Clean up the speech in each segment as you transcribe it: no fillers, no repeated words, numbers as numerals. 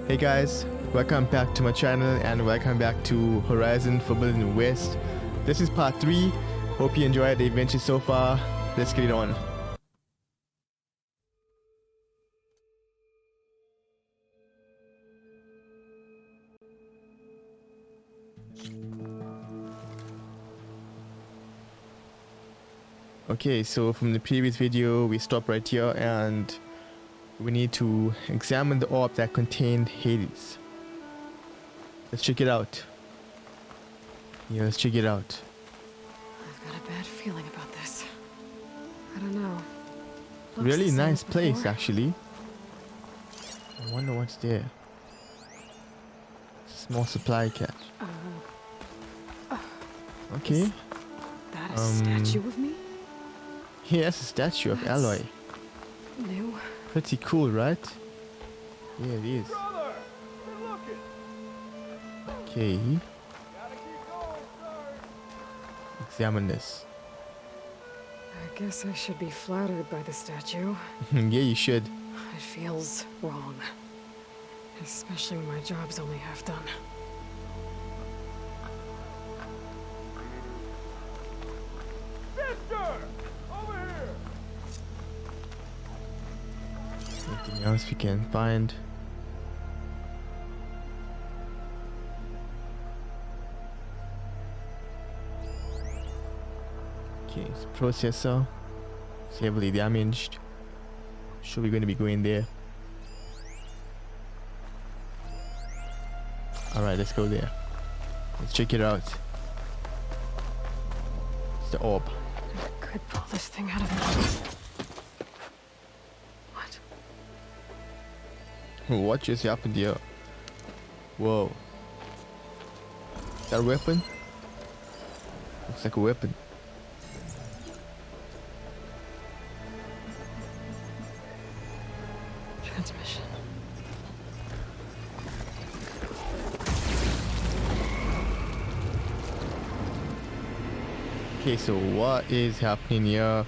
Hey guys, welcome back to my channel and welcome back to Horizon Forbidden West. This is part 3. Hope you enjoyed the adventure so far. Let's get it on. Okay, so from the previous video we stopped right here and we need to examine the orb that contained Hades. Let's check it out. Yeah, let's check it out. I've got a bad feeling about this. I don't know. Looks Really the same nice as place, before. actually. I wonder what's there. Small supply cache. Okay. Is that a statue of me? Yeah, that's a statue of That's Aloy. New. Pretty cool, right? Yeah, it is. Brother, we're looking. Okay, Gotta keep going, sir. examine this. I guess I should be flattered by the statue. Yeah, you should. It feels wrong. Especially when my job's only half done. Sister, over here. Anything else we can find? Okay, it's processor. It's heavily damaged. Sure, we're going to be going there. Alright, let's go there. Let's check it out. It's the orb. I could pull this thing out of me. What? What just happened here? Whoa. Is that a weapon? Looks like a weapon. Transmission. Okay, so what is happening here?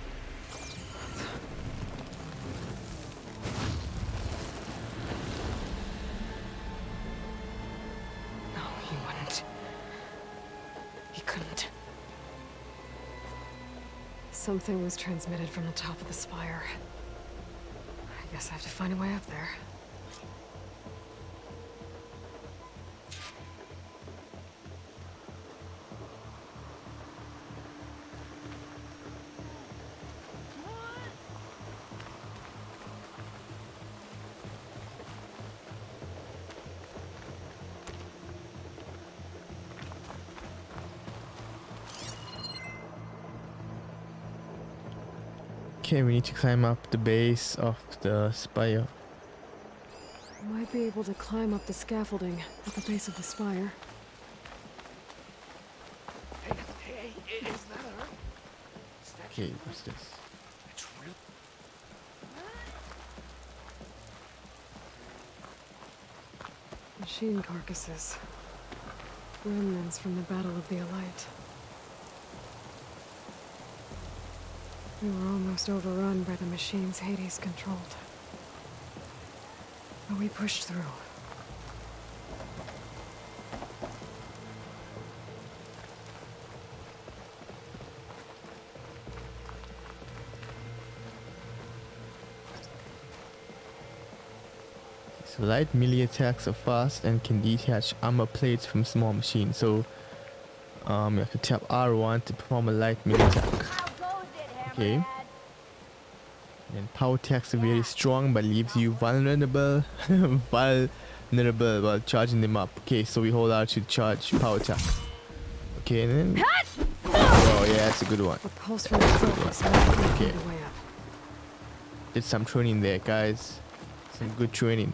No, he wouldn't. He couldn't. Something was transmitted from the top of the spire. I guess I have to find a way up there. Okay, we need to climb up the base of the spire. I might be able to climb up the scaffolding at the base of the spire. Hey, is that her? Okay, what's this? It's real. Machine carcasses. Remnants from the Battle of the Elite. We were almost overrun by the machines Hades controlled. But we pushed through. So light melee attacks are fast and can detach armor plates from small machines. So you have to tap R1 to perform a light melee attack. Okay. And power attacks are very strong but leaves you vulnerable vulnerable while charging them up. Okay, so we hold R to charge power attack. Okay, and then oh yeah, that's a good one. A pulse from the focus might be Okay. the way up. Did some training there, guys. Some good training.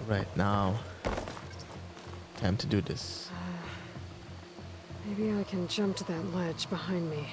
Right now, time to do this. Maybe I can jump to that ledge behind me.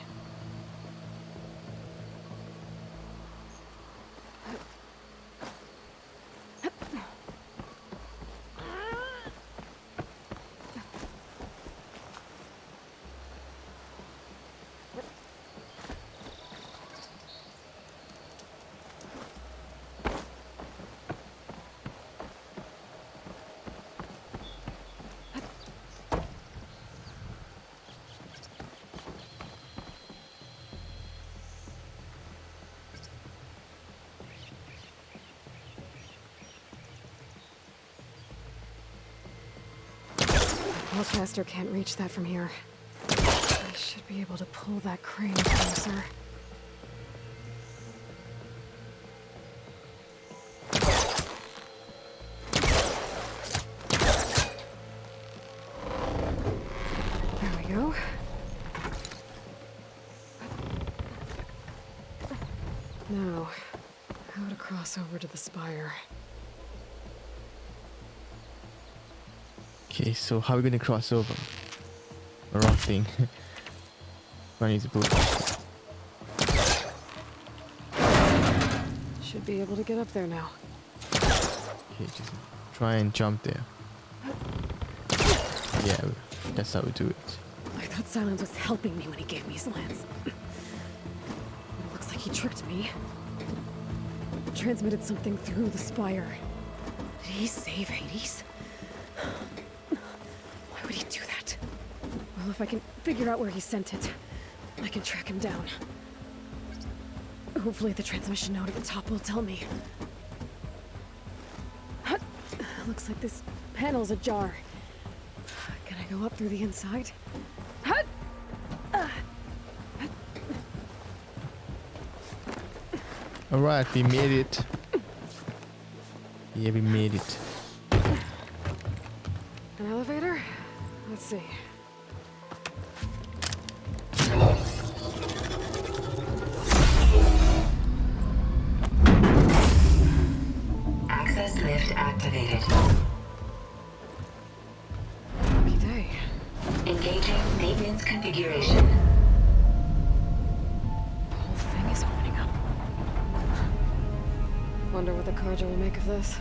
Telecaster can't reach that from here. I should be able to pull that crane closer. There we go. Now, how to cross over to the spire. Okay, so how are we gonna cross over? A rock thing. I need to boot. Should be able to get up there now. Okay, just try and jump there. Yeah, that's how we do it. I thought Silence was helping me when he gave me his lance. It looks like he tricked me. Transmitted something through the spire. Did he save Hades? Why would he do that? Well, if I can figure out where he sent it, I can track him down. Hopefully the transmission node at the top will tell me. Looks like this panel's ajar. Can I go up through the inside? Alright, we made it. Yeah, we made it. An elevator? Let's see. Access lift activated. Lucky day. Engaging maintenance configuration. The whole thing is opening up. Wonder what the Carja will make of this.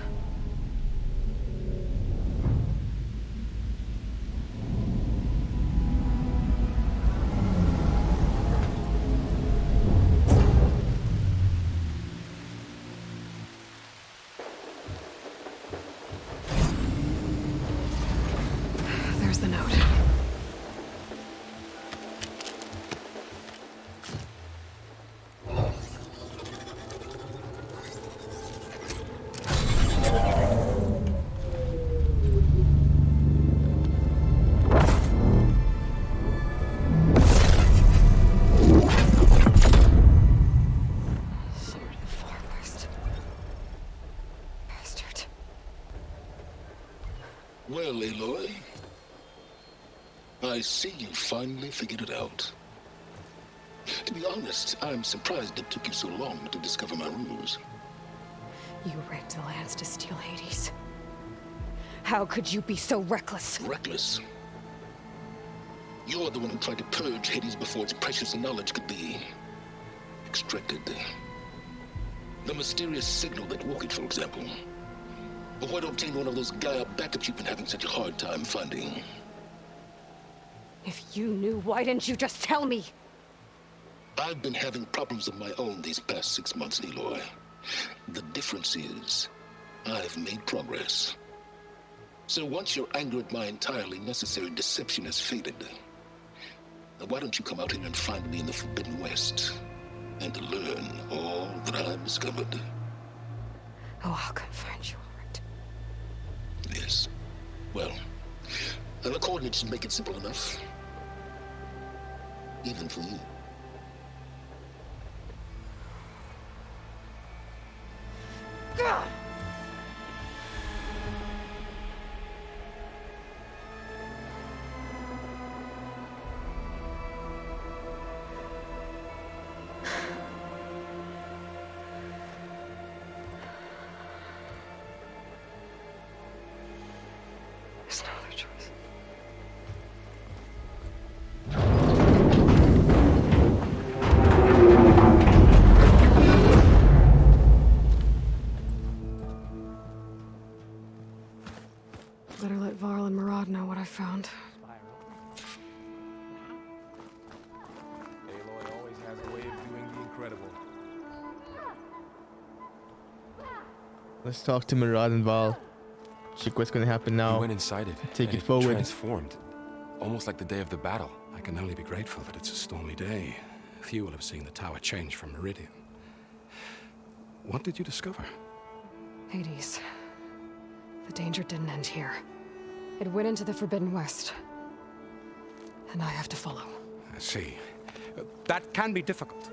There's the note. Sword of the Far West. Bastard. Well, Aloy, I see you finally figured it out. To be honest, I'm surprised it took you so long to discover my ruse. You rigged the lance to steal Hades. How could you be so reckless? Reckless. You're the one who tried to purge Hades before its precious knowledge could be extracted. The mysterious signal that woke it, for example. But why to obtain one of those Gaia backups you've been having such a hard time finding? If you knew, why didn't you just tell me? I've been having problems of my own these past 6 months, Aloy. The difference is, I've made progress. So once your anger at my entirely necessary deception has faded, why don't you come out here and find me in the Forbidden West and learn all that I've discovered? Oh, I'll come find you, all right. Yes. Well, the coordinates should make it simple enough. Even for you. God! There's no other choice. Better let Varl and Murad know what I found. Aloy always has a way of doing the incredible. Let's talk to Murad and Val. Check what's gonna happen We now. went inside it. Take and it forward. Transformed. Almost like the day of the battle. I can only be grateful that it's a stormy day. Few will have seen the tower change from Meridian. What did you discover? Hades. The danger didn't end here. It went into the Forbidden West. And I have to follow. I see. That can be difficult.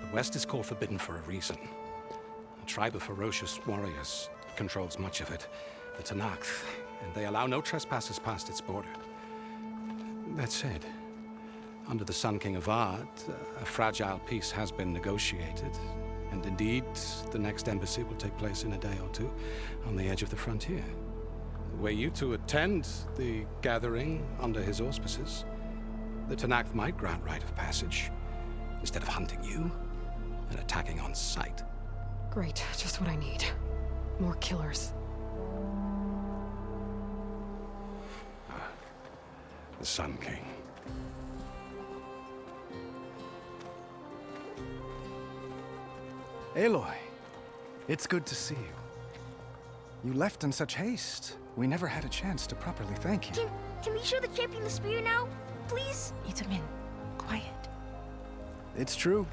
The West is called Forbidden for a reason. A tribe of ferocious warriors controls much of it, the Tenakth, and they allow no trespassers past its border. That said, under the Sun King Avad, a fragile peace has been negotiated, and indeed, the next embassy will take place in a day or two on the edge of the frontier. Were you to attend the gathering under his auspices, the Tenakth might grant right of passage, instead of hunting you and attacking on sight. Great, just what I need. More killers. The Sun King. Aloy, it's good to see you. You left in such haste. We never had a chance to properly thank you. Can we show the champion the spear now? Please? Itamin, quiet. It's true.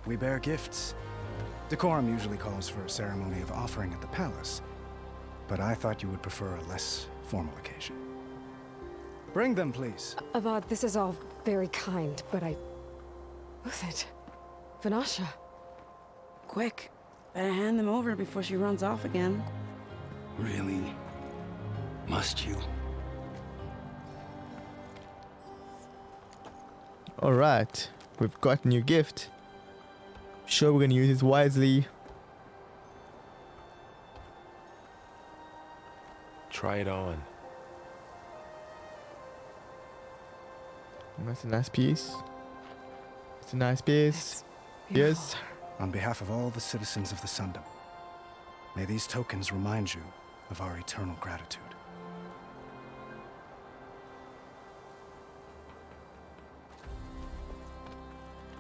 We bear gifts. Decorum usually calls for a ceremony of offering at the palace, but I thought you would prefer a less formal occasion. Bring them, please. Avad, this is all very kind, but Who's it? Vanasha. Quick, better hand them over before she runs off again. Really? Must you? Alright, we've got a new gift. Sure, we're gonna use this wisely. Try it on. That's a nice piece. It's a nice piece. Yes. On behalf of all the citizens of the Sundom, may these tokens remind you of our eternal gratitude.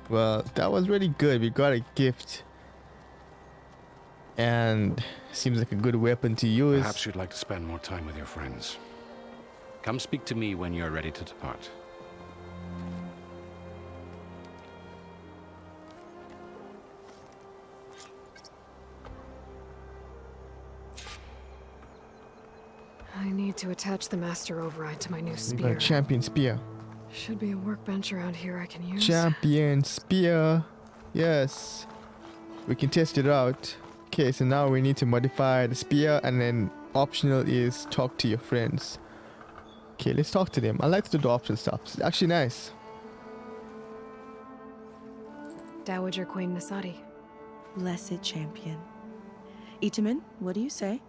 Well, that was really good. We got a gift. And seems like a good weapon to use. Perhaps you'd like to spend more time with your friends. Come speak to me when you're ready to depart. I need to attach the master override to my new We got a spear. champion spear. Should be a workbench around here I can use. Champion spear. Yes. We can test it out. Okay, so now we need to modify the spear, and then optional is talk to your friends. Okay, let's talk to them. I like to do the optional stuff. It's actually nice. Dowager Queen Nasadi. Blessed champion. Itamin, what do you say?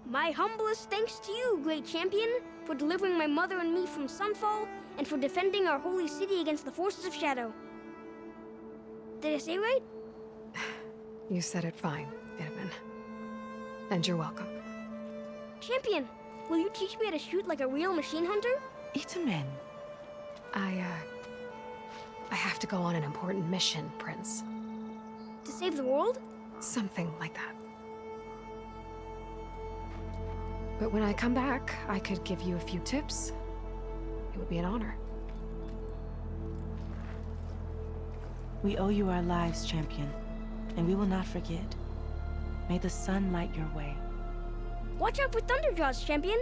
My humblest thanks to you, great champion, for delivering my mother and me from Sunfall, and for defending our holy city against the forces of Shadow. Did I say right? You said it fine, Itamin. And you're welcome. Champion, will you teach me how to shoot like a real machine hunter? Itamin. I have to go on an important mission, Prince. To save the world? Something like that. But when I come back, I could give you a few tips. It would be an honor. We owe you our lives, champion, and we will not forget. May the sun light your way. Watch out for Thunderjaws, champion!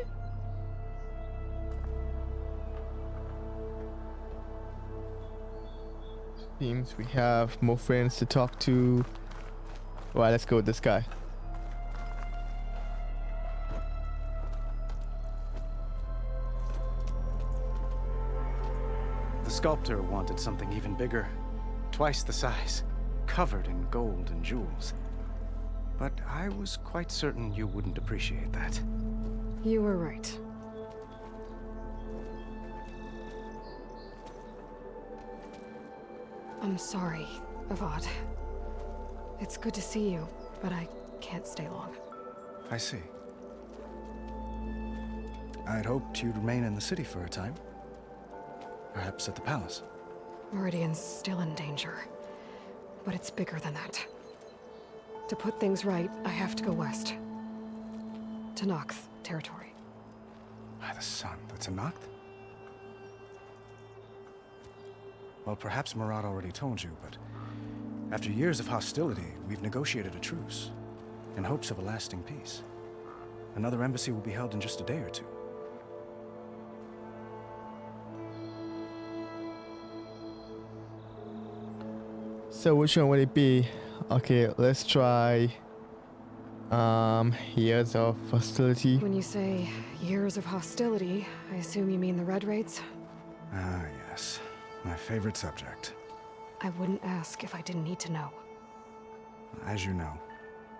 Seems we have more friends to talk to. Alright, let's go with this guy. The sculptor wanted something even bigger, twice the size, covered in gold and jewels. But I was quite certain you wouldn't appreciate that. You were right. I'm sorry, Avad. It's good to see you, but I can't stay long. I see. I'd hoped you'd remain in the city for a time. Perhaps at the palace. Meridian's still in danger, but it's bigger than that. To put things right, I have to go west. To Nox territory. By the sun, that's a Noct? Well, perhaps Murad already told you, but after years of hostility, we've negotiated a truce. in hopes of a lasting peace. Another embassy will be held in just a day or two. So which one would it be? Okay, let's try years of hostility. When you say years of hostility, I assume you mean the Red Raids? Ah, yes. My favorite subject. I wouldn't ask if I didn't need to know. As you know,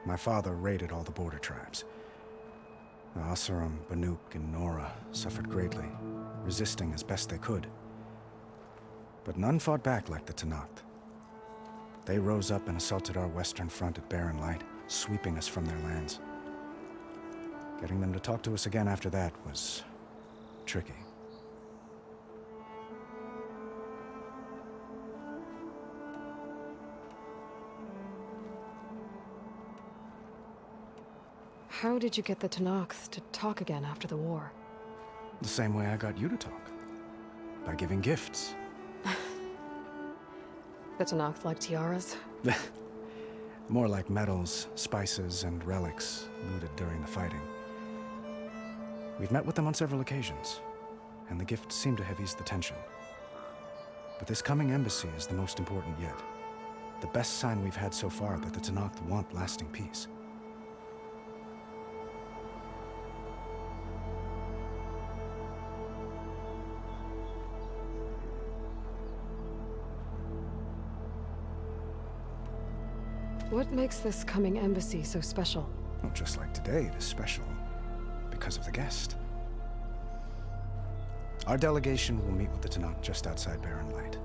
my father raided all the border tribes. The Asuram, Banuk, and Nora suffered greatly, resisting as best they could. But none fought back like the Tenakth. They rose up and assaulted our western front at Barren Light, sweeping us from their lands. Getting them to talk to us again after that was tricky. How did you get the Tenakth to talk again after the war? The same way I got you to talk. By giving gifts. The Tenakth like tiaras? More like medals, spices, and relics looted during the fighting. We've met with them on several occasions, and the gifts seem to have eased the tension. But this coming embassy is the most important yet. The best sign we've had so far that the Tenakth want lasting peace. What makes this coming embassy so special? Well, just like today, it is special because of the guest. Our delegation will meet with the Tenakth just outside Barren Light.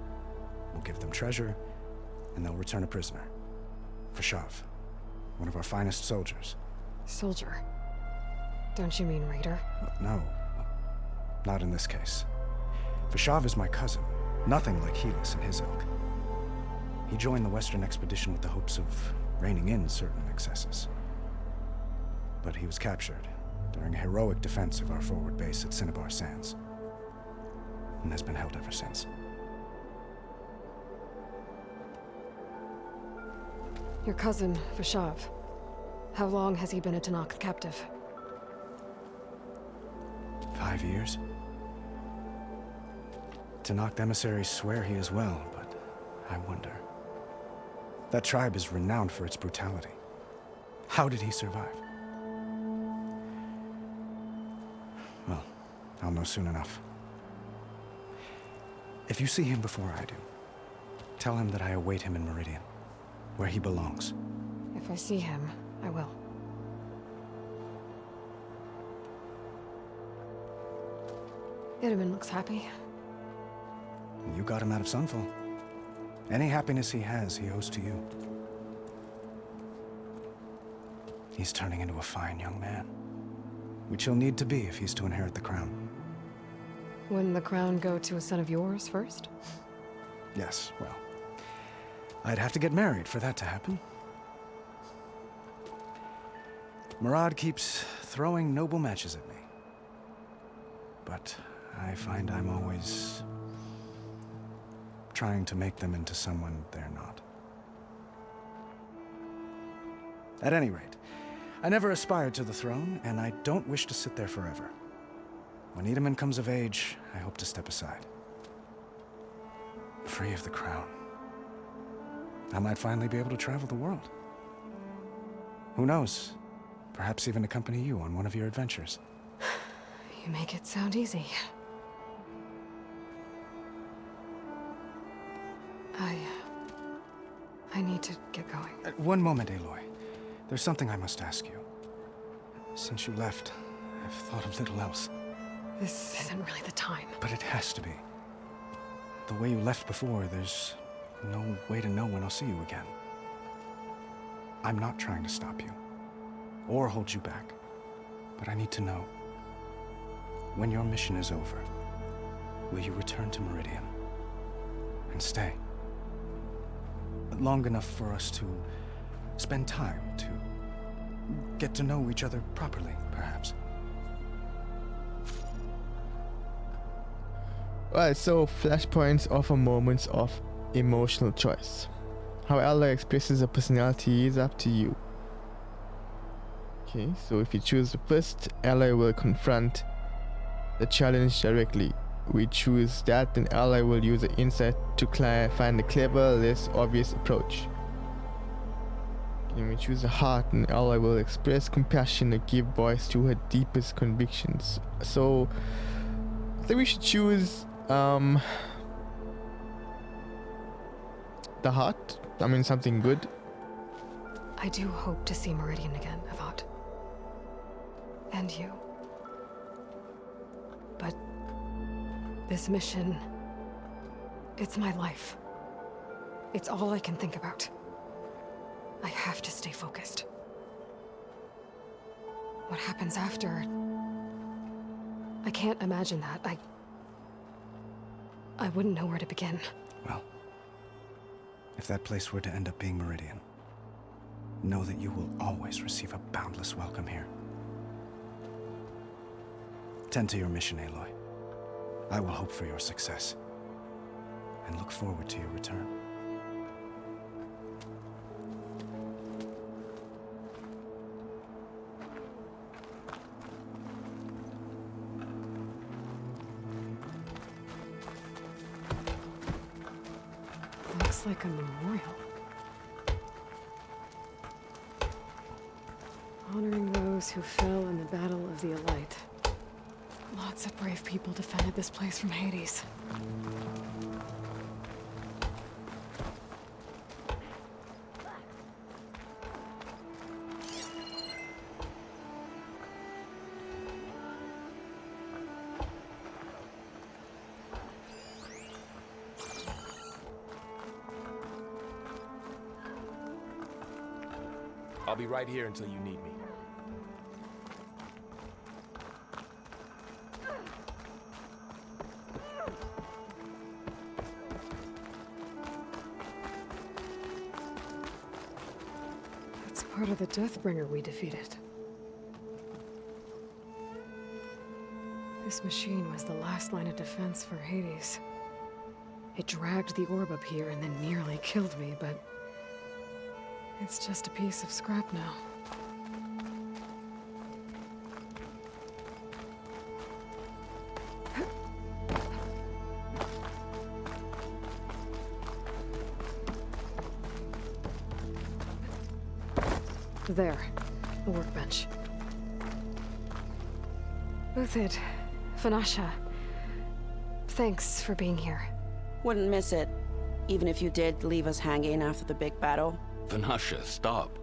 We'll give them treasure, and they'll return a prisoner. Fashav, one of our finest soldiers. Soldier? Don't you mean raider? No, not in this case. Fashav is my cousin, nothing like Helis and his ilk. He joined the Western expedition with the hopes of reining in certain excesses. But he was captured during a heroic defense of our forward base at Cinnabar Sands, and has been held ever since. Your cousin, Fashav. How long has he been a Tenakth captive? 5 years. Tenakth emissaries swear he is well, but I wonder. That tribe is renowned for its brutality. How did he survive? Well, I'll know soon enough. If you see him before I do, tell him that I await him in Meridian, where he belongs. If I see him, I will. Itaman looks happy. You got him out of Sunfall. Any happiness he has, he owes to you. He's turning into a fine young man, which he'll need to be if he's to inherit the crown. Wouldn't the crown go to a son of yours first? Yes, well, I'd have to get married for that to happen. Murad keeps throwing noble matches at me. But I find I'm always trying to make them into someone they're not. At any rate, I never aspired to the throne, and I don't wish to sit there forever. When Itaman comes of age, I hope to step aside. Free of the crown. I might finally be able to travel the world. Who knows? Perhaps even accompany you on one of your adventures. You make it sound easy. I need to get going. One moment, Aloy. There's something I must ask you. Since you left, I've thought of little else. This isn't really the time. But it has to be. The way you left before, there's no way to know when I'll see you again. I'm not trying to stop you, or hold you back. But I need to know, when your mission is over, will you return to Meridian? And stay? Long enough for us to spend time, to get to know each other properly, perhaps. Right, so flashpoints offer moments of emotional choice. How Elder expresses a personality is up to you. Okay, so if you choose the first, ally will confront the challenge directly. We choose that, then ally will use the insight to find the clever, less obvious approach. When we choose the heart, and ally will express compassion and give voice to her deepest convictions. So I think we should choose the heart. I mean, something good. I do hope to see Meridian again, Avant. And you. But this mission, it's my life. It's all I can think about. I have to stay focused. What happens after? I can't imagine that. I wouldn't know where to begin. Well, if that place were to end up being Meridian, know that you will always receive a boundless welcome here. Tend to your mission, Aloy. I will hope for your success, and look forward to your return. Looks like a memorial. Honoring those who fell in the Battle of the Elite. Lots of brave people defended this place from Hades. I'll be right here until you need me. That's part of the Deathbringer we defeated. This machine was the last line of defense for Hades. It dragged the orb up here and then nearly killed me, but it's just a piece of scrap now. There, the workbench. Uthid, Vanasha, thanks for being here. Wouldn't miss it, even if you did leave us hanging after the big battle. Vanasha, stop.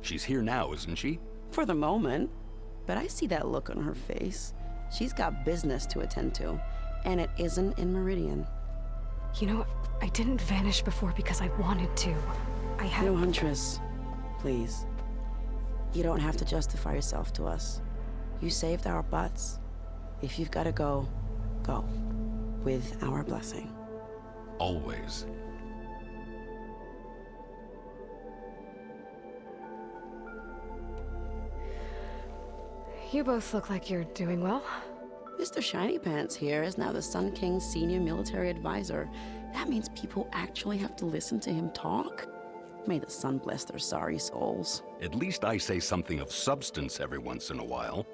She's here now, isn't she? For the moment. But I see that look on her face. She's got business to attend to, and it isn't in Meridian. You know, I didn't vanish before because I wanted to. I had... No, Huntress. Please. You don't have to justify yourself to us. You saved our butts. If you've got to go, go. With our blessing. Always. You both look like you're doing well. Mr. Shiny Pants here is now the Sun King's senior military advisor. That means people actually have to listen to him talk? May the sun bless their sorry souls. At least I say something of substance every once in a while.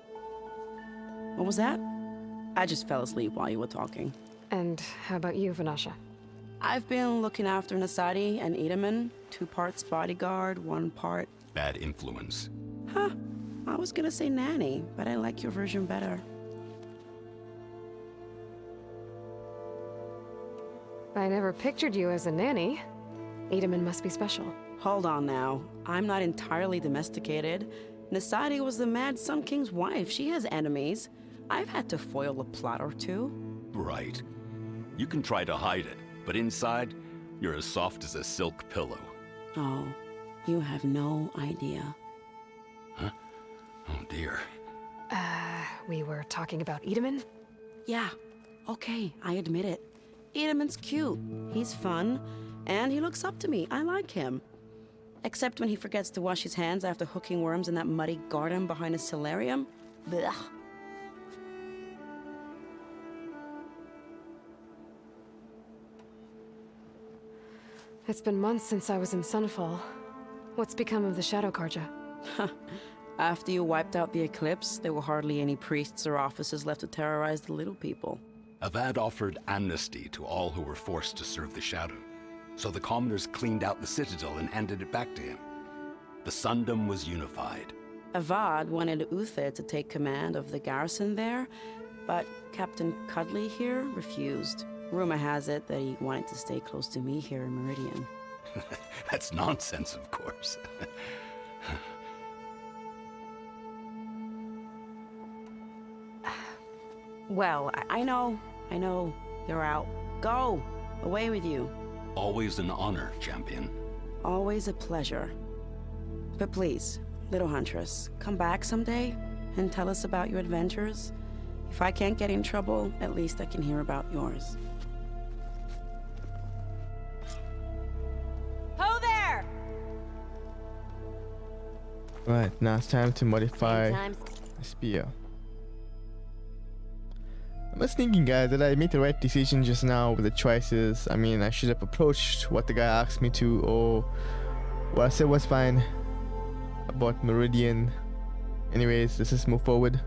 What was that? I just fell asleep while you were talking. And how about you, Vanasha? I've been looking after Nasadi and Edaman. 2 parts bodyguard, 1 part... Bad influence. Huh. I was gonna say nanny, but I like your version better. I never pictured you as a nanny. Edaman must be special. Hold on now. I'm not entirely domesticated. Nasadi was the Mad Sun King's wife. She has enemies. I've had to foil a plot or 2. Right. You can try to hide it, but inside, you're as soft as a silk pillow. Oh, you have no idea. Huh? Oh dear. We were talking about Edaman? Yeah. Okay, I admit it. Edaman's cute. He's fun. And he looks up to me. I like him. Except when he forgets to wash his hands after hooking worms in that muddy garden behind his solarium. Blech. It's been months since I was in Sunfall. What's become of the Shadow Karja? After you wiped out the eclipse, there were hardly any priests or officers left to terrorize the little people. Avad offered amnesty to all who were forced to serve the Shadow. So the commoners cleaned out the citadel and handed it back to him. The Sundom was unified. Avad wanted Uther to take command of the garrison there, but Captain Cudley here refused. Rumor has it that he wanted to stay close to me here in Meridian. That's nonsense, of course. Well, I know. You're out. Go! Away with you. Always an honor, champion. Always a pleasure. But please, little huntress, come back someday and tell us about your adventures. If I can't get in trouble, at least I can hear about yours. Ho there! Right, now it's time to modify my spear. I'm just thinking, guys, that I made the right decision just now with the choices. I mean, I should have approached what the guy asked me to, or what I said was fine about Meridian. Anyways, let's just move forward.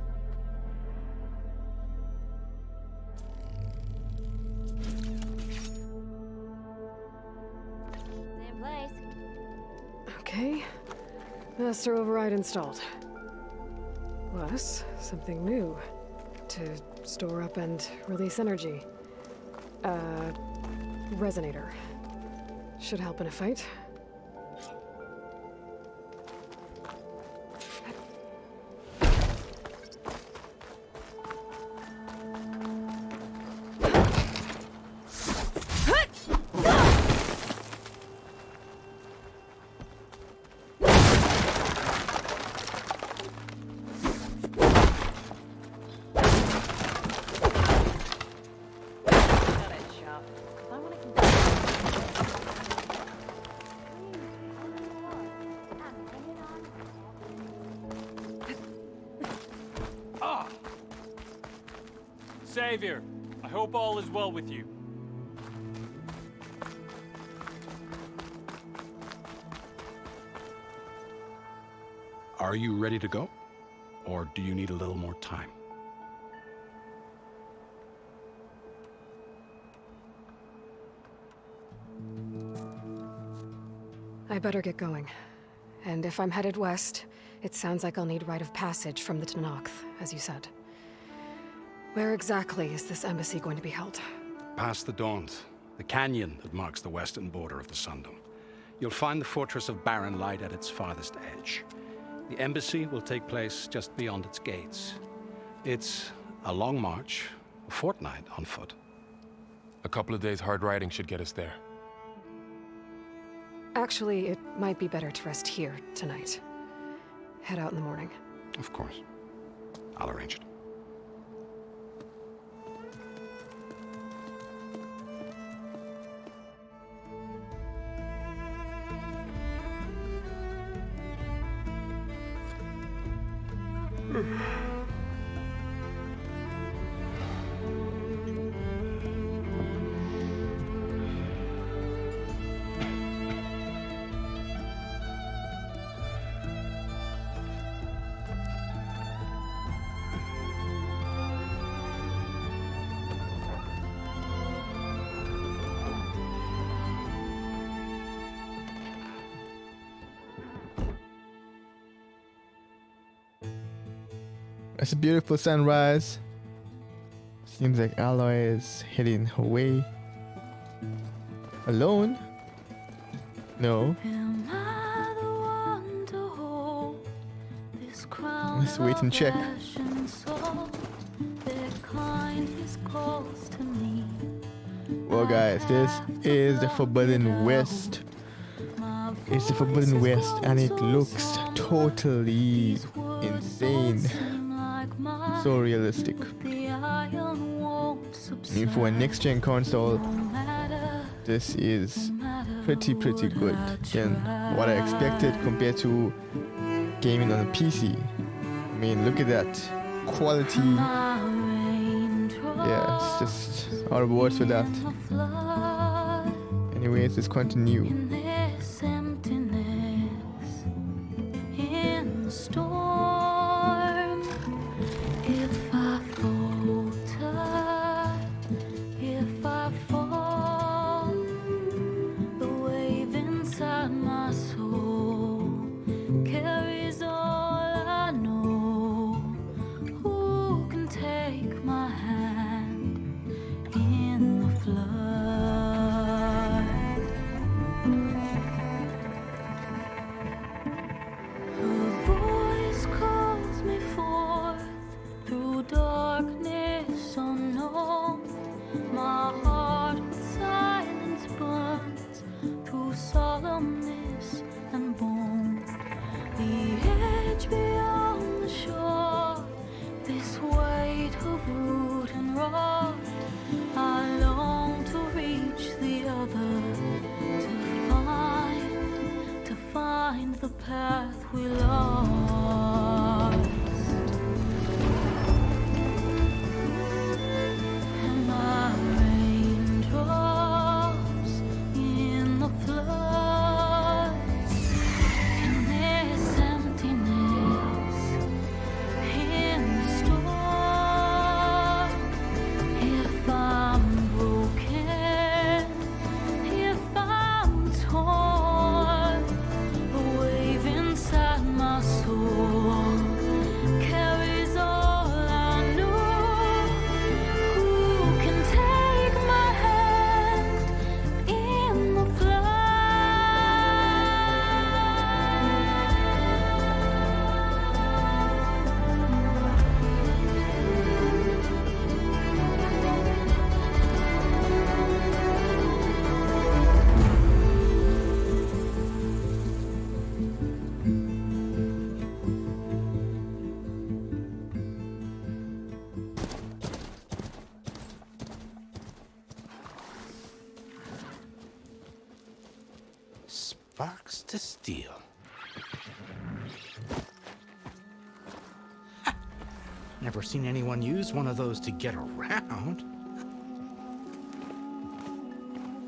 Same place. Okay. Master override installed. Plus, something new. To store up and release energy. Resonator. Should help in a fight. Savior, I hope all is well with you. Are you ready to go? Or do you need a little more time? I better get going. And if I'm headed west, it sounds like I'll need rite of passage from the Tenakth, as you said. Where exactly is this embassy going to be held? Past the Daunt, the canyon that marks the western border of the Sundom. You'll find the fortress of Barren Light at its farthest edge. The embassy will take place just beyond its gates. It's a long march, a fortnight on foot. A couple of days hard riding should get us there. Actually, it might be better to rest here tonight. Head out in the morning. Of course. I'll arrange it. It's a beautiful sunrise. Seems like Aloy is heading away. Alone? No. Let's wait and check. Well, guys, this is the Forbidden West. It's the Forbidden West, and it looks totally insane. So realistic. I mean, for a next-gen console, this is pretty good than what I expected compared to gaming on a PC. I mean, look at that quality. Yeah, it's just out of words for that. Anyways, let's continue. my soul carries all I know. Who can take my hand in the flood? Her voice calls me forth through darkness unknown. My heart with silence burns through solemnness and bone. The edge beyond the shore, this weight of root and rod. I long to reach the other, to find the path we lost. And my raindrops in the floods, and this emptiness in the storm. If I'm broken, if I'm torn, a wave inside my soul carries all I know. Who can take my hand in the Sparks to steel. Never seen anyone use one of those to get around.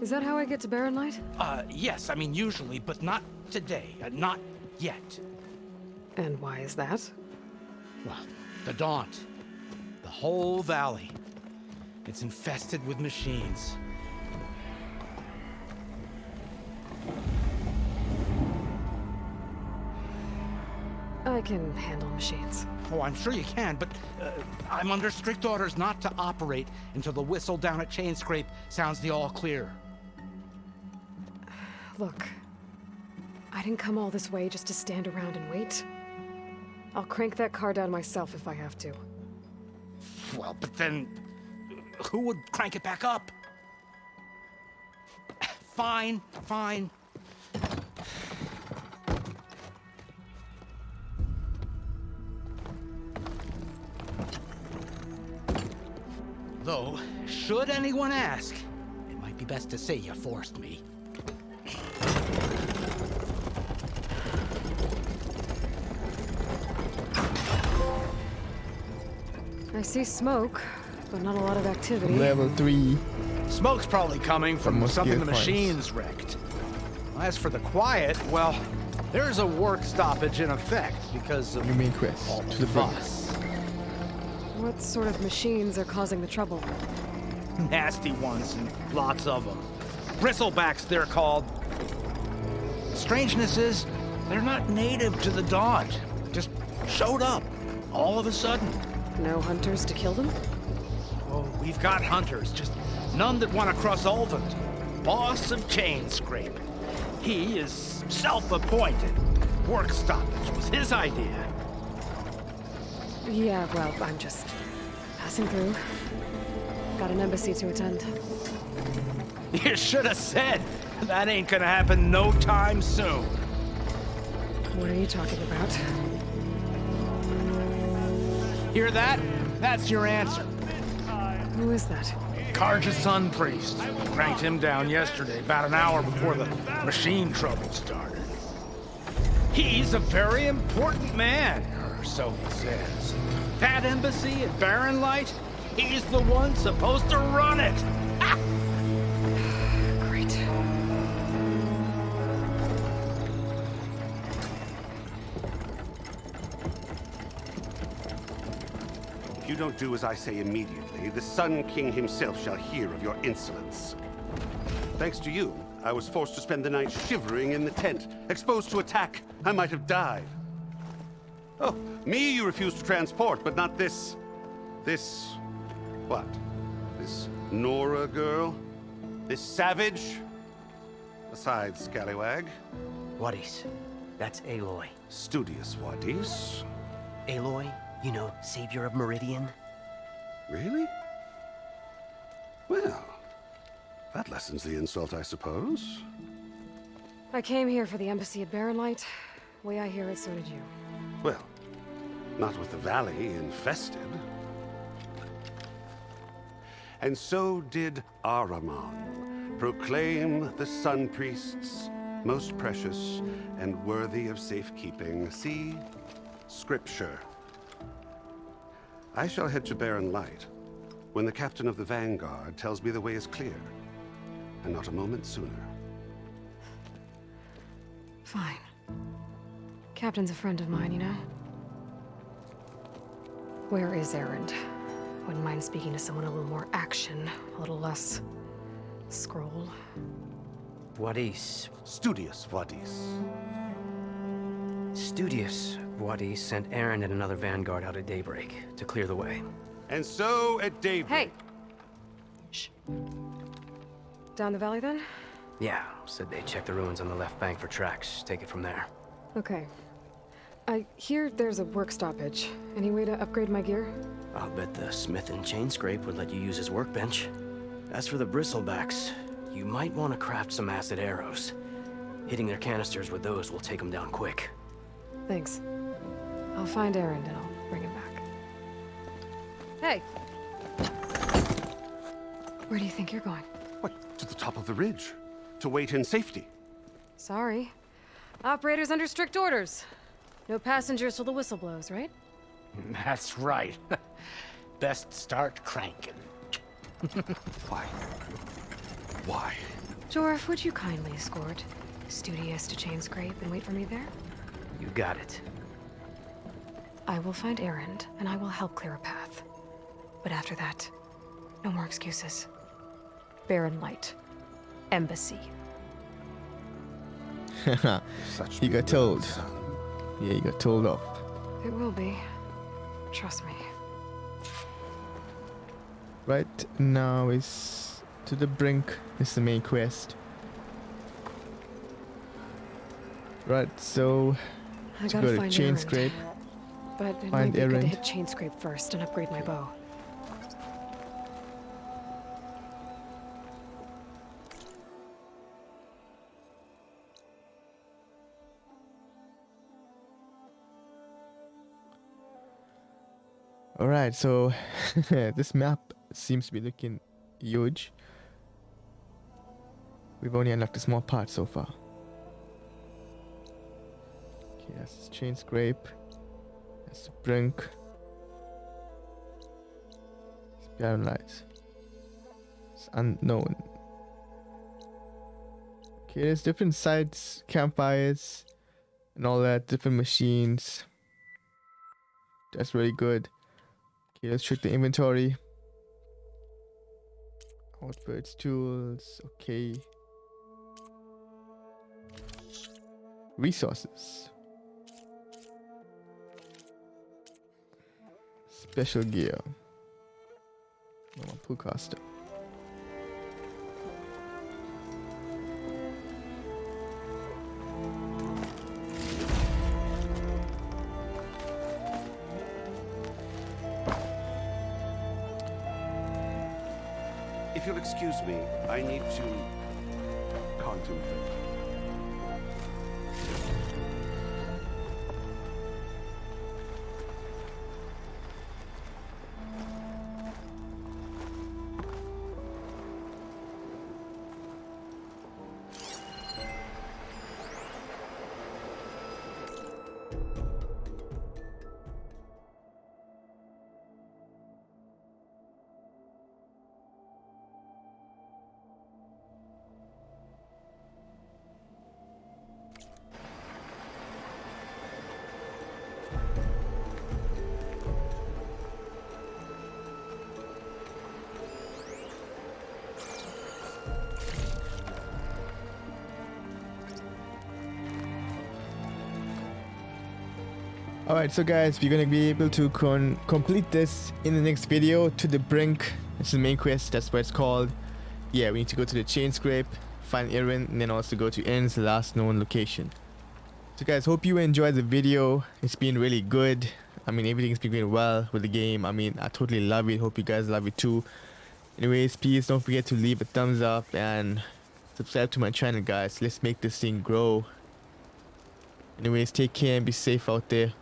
Is that how I get to Barren Light? Yes, I mean usually, but not today. Not yet. And why is that? Well, the Daunt. The whole valley. It's infested with machines. I can handle machines. Oh, I'm sure you can, but I'm under strict orders not to operate until the whistle down at Chainscrape sounds the all clear. Look, I didn't come all this way just to stand around and wait. I'll crank that car down myself if I have to. Well, but then who would crank it back up? Fine, fine. Though, should anyone ask, it might be best to say you forced me. I see smoke, but not a lot of activity. Level 3. Smoke's probably coming from something the points. machines wrecked. As for the quiet, well, there's a work stoppage in effect because of New main quest. all To the the front. fuss. What sort of machines are causing the trouble? Nasty ones, and lots of them. Bristlebacks, they're called. Strangeness is, they're not native to the Daunt. Just showed up, all of a sudden. No hunters to kill them? Oh, we've got hunters, just none that want to cross Ulvund. Boss of Chainscrape. He is self-appointed. Work stoppage was his idea. Yeah, well, I'm just passing through. Got an embassy to attend. You should have said. That ain't gonna happen no time soon. What are you talking about? Hear that? That's your answer. Who is that? Karja's son priest. Cranked him down yesterday, about an hour before the machine trouble started. He's a very important man, or so he says. That embassy at Barren Light, he's the one supposed to run it. Ah! Great. If you don't do as I say immediately, the Sun King himself shall hear of your insolence. Thanks to you, I was forced to spend the night shivering in the tent, exposed to attack. I might have died. Oh, me you refuse to transport, but not this... what? This Nora girl? This savage? Besides, scallywag. Wadis. That's Aloy. Studious Wadis. Aloy, you know, savior of Meridian. Really? Well, that lessens the insult, I suppose. I came here for the embassy at Barren Light. Way I hear it, so did you. Well, not with the valley infested. And so did Ahriman, proclaim the Sun Priests most precious and worthy of safekeeping. See Scripture. I shall head to Barren Light when the captain of the Vanguard tells me the way is clear, and not a moment sooner. Fine. Captain's a friend of mine, you know? Where is Erend? Wouldn't mind speaking to someone a little more action, a little less... scroll. Wadis. Studious Wadis. Studious Wadis sent Aaron and another Vanguard out at daybreak to clear the way. And so at daybreak... Hey! Shh. Down the valley, then? Yeah, said they checked the ruins on the left bank for tracks. Take it from there. Okay. I hear there's a work stoppage. Any way to upgrade my gear? I'll bet the Smith and Chainscrape would let you use his workbench. As for the bristlebacks, you might want to craft some acid arrows. Hitting their canisters with those will take them down quick. Thanks. I'll find Erend and I'll bring him back. Hey! Where do you think you're going? What? To the top of the ridge. To wait in safety. Sorry. Operator's under strict orders. No passengers till the whistle blows, right? That's right. Best start cranking. Why? Why? Jorf, would you kindly escort Studious to Chainscrape and wait for me there? You got it. I will find Erend, and I will help clear a path. But after that, no more excuses. Barren Light. Embassy. He got told. Yeah, he got told off. It will be. Trust me. Right now is to the brink is the main quest. Right, so I to gotta go to find Chainscrape. But it might Find be good to Erend. hit Chainscrape first and upgrade my bow. Alright, so this map seems to be looking huge. We've only unlocked a small part so far. Okay, that's Chainscrape. That's the brink. It's Barren Light. It's unknown. Okay, there's different sites, campfires, and all that, different machines. That's really good. Okay, let's check the inventory. Outfits, tools, okay. Resources. Special gear. Pull caster. If you'll excuse me, I need to contemplate. Alright, so guys, we're gonna be able to complete this in the next video, To the Brink. This is the main quest, that's what it's called. Yeah, we need to go to the Chainscrape, find Erin, and then also go to Erin's last known location. So guys, hope you enjoyed the video. It's been really good. I mean, everything's been going well with the game. I mean, I totally love it. Hope you guys love it too. Anyways, please don't forget to leave a thumbs up and subscribe to my channel, guys. Let's make this thing grow. Anyways, take care and be safe out there.